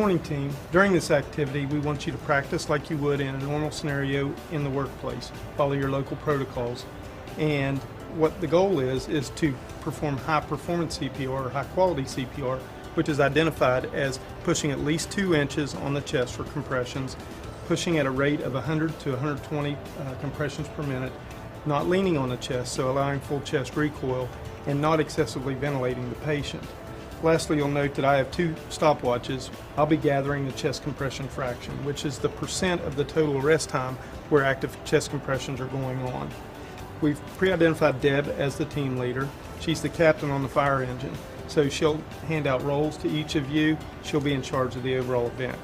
morning, team. During this activity, we want you to practice like you would in a normal scenario in the workplace. Follow your local protocols. And what the goal is to perform high-performance CPR or high-quality CPR, which is identified as pushing at least 2 inches on the chest for compressions, pushing at a rate of 100 to 120 compressions per minute, not leaning on the chest, so allowing full chest recoil, and not excessively ventilating the patient. Lastly, you'll note that I have 2 stopwatches. I'll be gathering the chest compression fraction, which is the percent of the total arrest time where active chest compressions are going on. We've pre-identified Deb as the team leader. She's the captain on the fire engine, so she'll hand out roles to each of you. She'll be in charge of the overall event.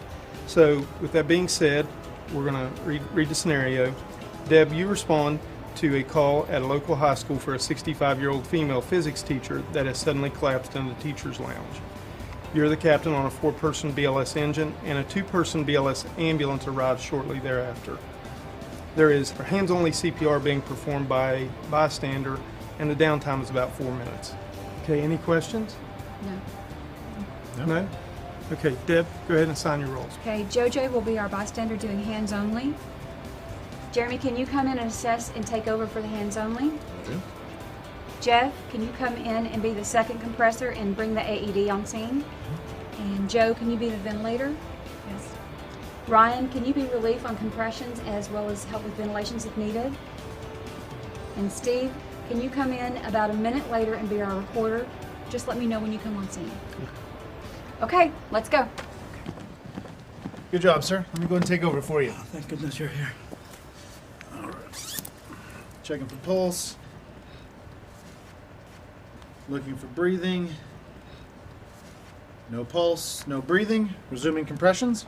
So with that being said, we're going to read the scenario. Deb, you respond to a call at a local high school for a 65-year-old female physics teacher that has suddenly collapsed in the teacher's lounge. You're the captain on a 4-person BLS engine, and a 2-person BLS ambulance arrives shortly thereafter. There is hands-only CPR being performed by a bystander, and the downtime is about 4 minutes. Okay, any questions? No? Okay, Deb, go ahead and sign your roles. Okay, JoJo will be our bystander doing hands only. Jeremy, can you come in and assess and take over for the hands only? Okay. Jeff, can you come in and be the second compressor and bring the AED on scene? And Joe, can you be the ventilator? Yes. Ryan, can you be relief on compressions as well as help with ventilations if needed? And Steve, can you come in about a minute later and be our reporter? Just let me know when you come on scene. Okay, let's go. Good job, sir. Let me go ahead and take over for you. Thank goodness you're here. All right. Checking for pulse. Looking for breathing. No pulse, no breathing. Resuming compressions.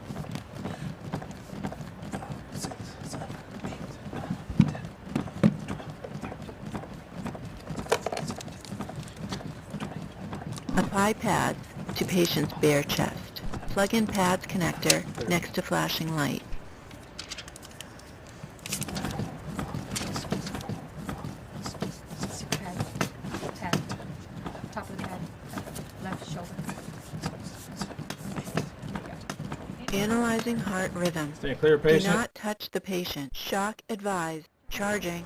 Apply pads to patient's bare chest. Plug in pads connector next to flashing light. Pad. Top of the pad. Left shoulder. Analyzing heart rhythm. Stay clear, Do patient. not touch the patient. Shock advised. Charging.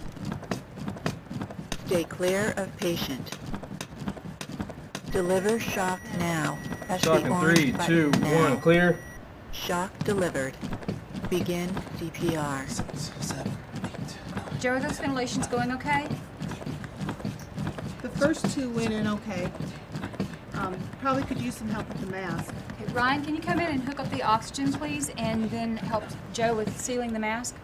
Stay clear of patient. Deliver shock now. Press Shock the in orange 3, button 2, now. 1, clear. Shock delivered. Begin CPR. 6, 7, 8. Joe, are those ventilations going okay? The first 2 went in okay. Probably could use some help with the mask. Okay, Ryan, can you come in and hook up the oxygen, please, and then help Joe with sealing the mask?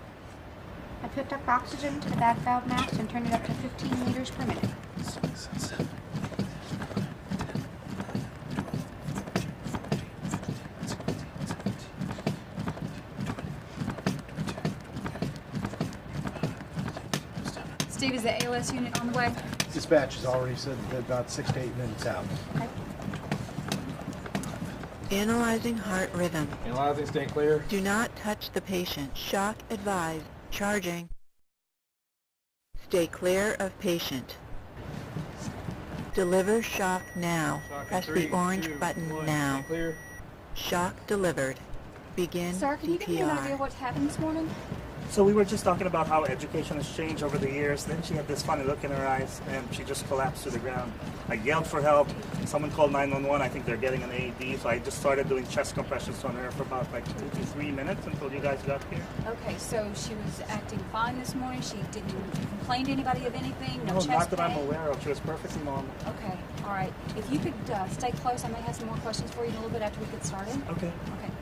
I've hooked up oxygen to the back valve mask and turned it up to 15 liters per minute. 6, 7. Steve, is the ALS unit on the way? Dispatch has already said that about 6 to 8 minutes out. Okay. Analyzing heart rhythm. Analyzing, stay clear. Do not touch the patient. Shock advised. Charging. Stay clear of patient. Deliver shock now. Shock in Press 3, the orange 2, button 1, now. stay clear. Shock delivered. Begin Sir, can you give me an idea CPR. what's happened this morning? So we were just talking about how education has changed over the years. Then she had this funny look in her eyes, and she just collapsed to the ground. I yelled for help. Someone called 911. I think they're getting an AED. So I just started doing chest compressions on her for about like 2 to 3 minutes until you guys got here. Okay, so she was acting fine this morning. She didn't complain to anybody of anything. No chest not that I'm pain? aware of. She was perfectly normal. Okay, all right. If you could stay close, I may have some more questions for you in a little bit after we get started. Okay. Okay.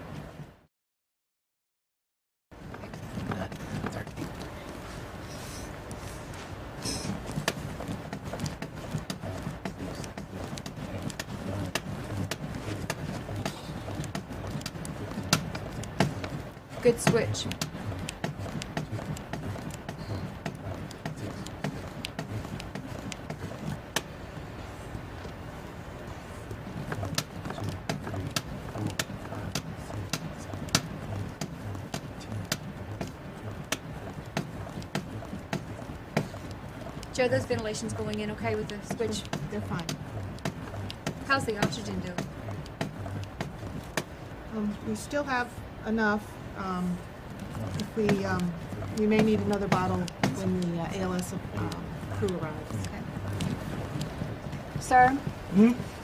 Good switch. Joe, those ventilations going in okay with the switch? They're fine. How's the oxygen doing? We still have enough. If we may need another bottle when the ALS crew arrives. Sir,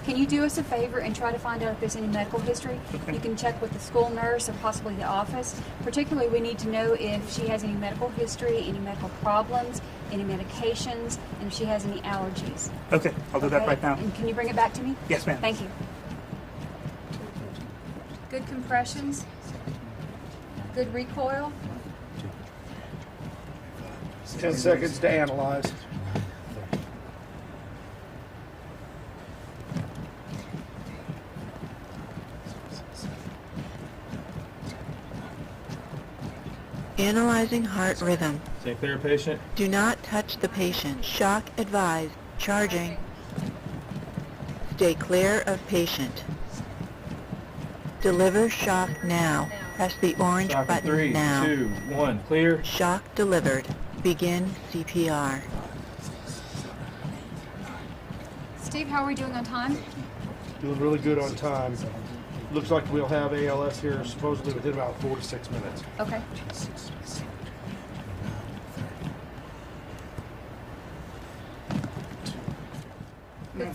can you do us a favor and try to find out if there's any medical history? You can check with the school nurse or possibly the office. Particularly, we need to know if she has any medical history, any medical problems, any medications, and if she has any allergies. Okay, I'll do that Okay? right now. And can you bring it back to me? Yes, ma'am. Thank you. Good compressions. Good recoil. 10 seconds to analyze. Analyzing heart rhythm. Stay clear, patient. Do not touch the patient. Shock advised. Charging. Stay clear of patient. Deliver shock now. Press the orange Shock in button 3, now. 2, 1. Clear. Shock delivered. Begin CPR. Steve, how are we doing on time? Doing really good on time. Looks like we'll have ALS here supposedly within about 4 to 6 minutes. Okay.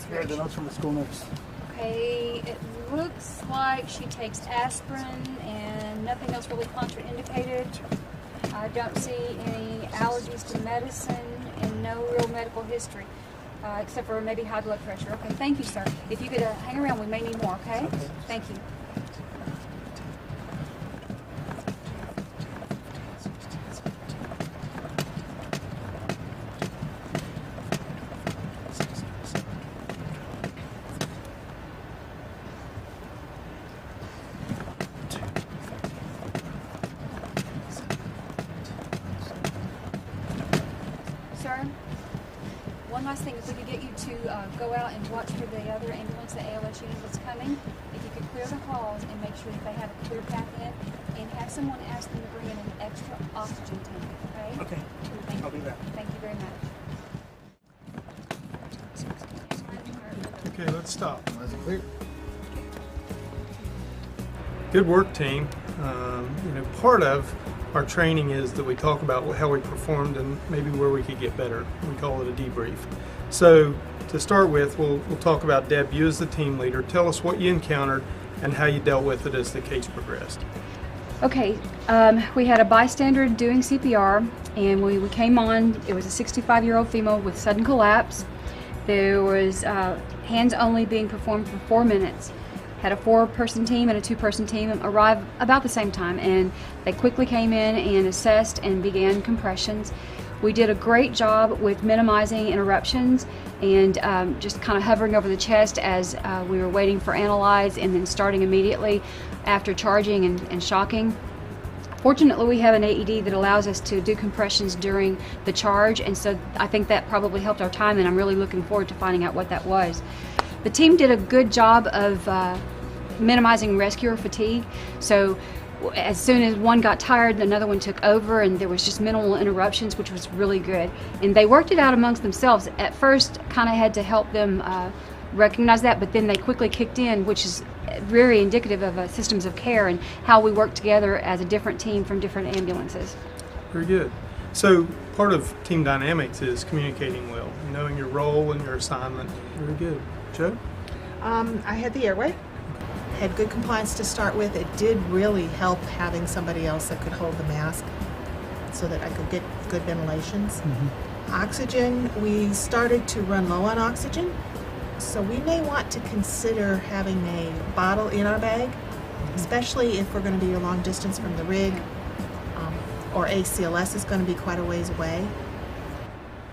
Here are the notes from the school nurse. Okay, it looks like she takes aspirin and nothing else really contraindicated. I don't see any allergies to medicine and no real medical history, except for maybe high blood pressure. Okay, thank you, sir. If you could hang around, we may need more, okay? Thank you. Sir, one last thing, if we could get you to go out and watch for the other ambulance, the ALS unit that's coming, if you could clear the halls and make sure that they have a clear path in, and have someone ask them to bring in an extra oxygen tank, okay? Okay, Thank I'll you. do that. Thank you very much. Okay, let's stop. Clear. Good work, team. Part of our training is that we talk about how we performed and maybe where we could get better. We call it a debrief. So to start with, we'll talk about Deb, you as the team leader. Tell us what you encountered and how you dealt with it as the case progressed. Okay, we had a bystander doing CPR, and we came on. It was a 65-year-old female with sudden collapse. There was hands only being performed for 4 minutes. Had a 4-person team and a 2-person team arrive about the same time, and they quickly came in and assessed and began compressions. We did a great job with minimizing interruptions and just kind of hovering over the chest as we were waiting for analyze, and then starting immediately after charging and shocking. Fortunately, we have an AED that allows us to do compressions during the charge, and so I think that probably helped our time, and I'm really looking forward to finding out what that was. The team did a good job of minimizing rescuer fatigue, so as soon as one got tired, another one took over, and there was just minimal interruptions, which was really good. And they worked it out amongst themselves. At first, kind of had to help them recognize that, but then they quickly kicked in, which is very indicative of systems of care and how we work together as a different team from different ambulances. Very good. So part of team dynamics is communicating well, knowing your role and your assignment. Very good. Joe? I had the airway. Had good compliance to start with. It did really help having somebody else that could hold the mask so that I could get good ventilations. Oxygen, we started to run low on oxygen, so we may want to consider having a bottle in our bag, especially if we're going to be a long distance from the rig, or ACLS is going to be quite a ways away.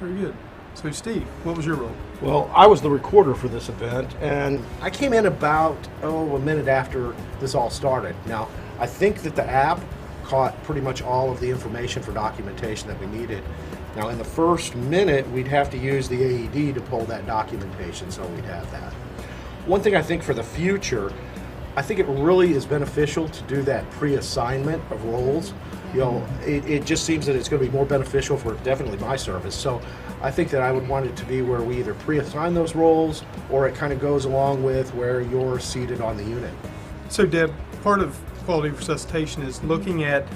Very good. So Steve, what was your role? Well, I was the recorder for this event, and I came in about, a minute after this all started. Now, I think that the app caught pretty much all of the information for documentation that we needed. Now, in the first minute, we'd have to use the AED to pull that documentation, so we'd have that. One thing I think for the future, I think it really is beneficial to do that pre-assignment of roles. You know, it just seems that it's going to be more beneficial for definitely my service. So I think that I would want it to be where we either pre-assign those roles, or it kind of goes along with where you're seated on the unit. So Deb, part of quality resuscitation is looking at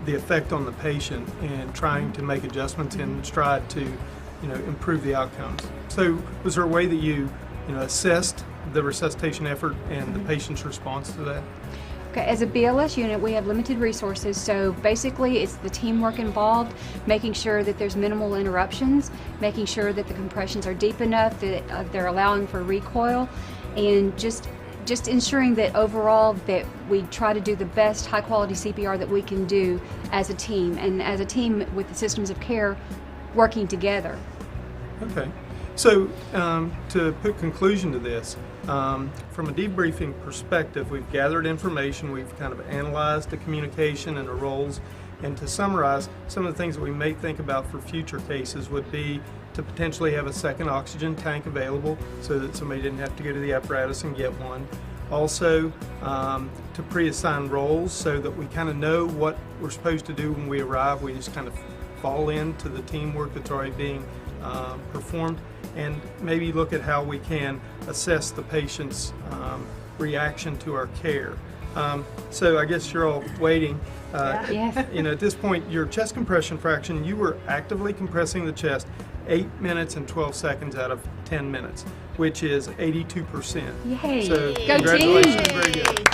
the effect on the patient and trying to make adjustments and strive to, improve the outcomes. So was there a way that you assessed the resuscitation effort and the patient's response to that? Okay, as a BLS unit, we have limited resources, so basically it's the teamwork involved, making sure that there's minimal interruptions, making sure that the compressions are deep enough, that they're allowing for recoil, and just ensuring that overall that we try to do the best high quality CPR that we can do as a team, and as a team with the systems of care working together. Okay. So to put conclusion to this, from a debriefing perspective, we've gathered information, we've kind of analyzed the communication and the roles, and to summarize, some of the things that we may think about for future cases would be to potentially have a second oxygen tank available so that somebody didn't have to go to the apparatus and get one. Also, to pre-assign roles so that we kind of know what we're supposed to do when we arrive. We just kind of fall into the teamwork that's already being performed, and maybe look at how we can assess the patient's reaction to our care. So I guess you're all waiting. Yes. At this point, your chest compression fraction, you were actively compressing the chest 8 minutes and 12 seconds out of 10 minutes, which is 82%. Yay. So Go congratulations, team. very good.